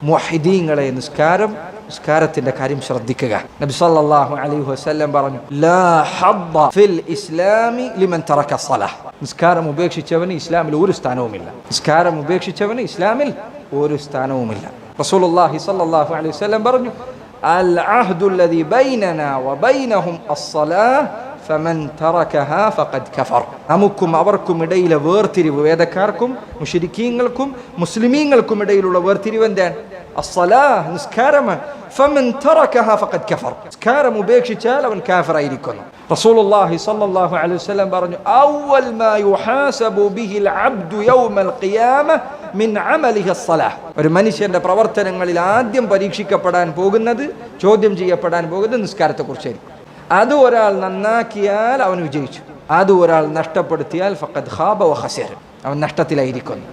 മുവഹിദീങ്ങളെ നിസ്കാരത്തിന്റെ കാര്യം ശ്രദ്ധിക്കുക. നബി സല്ലല്ലാഹു അലൈഹി വസല്ലം പറഞ്ഞു, ലാ ഹദ്ദ ഫിൽ ഇസ്ലാമി ലിമൻ തറക സ്വലാഹ്. നിസ്കാരം ഉപേക്ഷിച്ചവന് ഇസ്ലാമിൽ ഒരു സ്ഥാനവുമില്ല. നിസ്കാരം ഉപേക്ഷിച്ചവന് ഇസ്ലാമിൽ ഒരു സ്ഥാനവുമില്ല. റസൂലുള്ളാഹി സ്വല്ലല്ലാഹു അലൈഹി വസല്ലം പറഞ്ഞു, അൽ അഹ്ദു അല്ലദീ ബൈനനാ വബൈനഹും അസ്സലാഹ് ഫമൻ തറകഹാ ഫഖദ് കഫർ. നമുക്കും അവർക്കും ഇടയിലെ വേർതിരിവ്, വേദക്കാർക്കും മുശ്രിക്കീങ്ങൾക്കും മുസ്ലിമീങ്ങൾക്കും ഇടയിലുള്ള വേർതിരിവ് എന്താണ്? അസ്സലാഹ്, നിസ്കാരമാണ്. ഫമൻ തറകഹാ ഫഖദ് കഫർ, നിസ്കാരം ഉപേക്ഷിച്ചാൽ അവൻ കാഫിറായിരിക്കുന്നു. റസൂലുള്ളാഹി സ്വല്ലല്ലാഹു അലൈഹി വസല്ലം പറഞ്ഞു, അവ്വൽ മാ യുഹാസബു ബിഹിൽ അബ്ദു യൗമൽ ഖിയാമ മിൻ അമലിഹി അസ്സലാഹ്. ഒരു മനുഷ്യന്റെ പ്രവർത്തനങ്ങളിൽ ആദ്യം പരീക്ഷിക്കപ്പെടാൻ പോകുന്നത്, ചോദ്യം ചെയ്യപ്പെടാൻ പോകുന്നത് നിസ്കാരത്തെക്കുറിച്ചായിരിക്കും. അത് ഒരാൾ നന്നാക്കിയാൽ അവൻ വിജയിച്ചു, അത് ഒരാൾ നഷ്ടപ്പെടുത്തിയാൽ ഫഖദ് ഖാബ വ ഖസർ, അവൻ നഷ്ടത്തിലായിരിക്കുന്നു.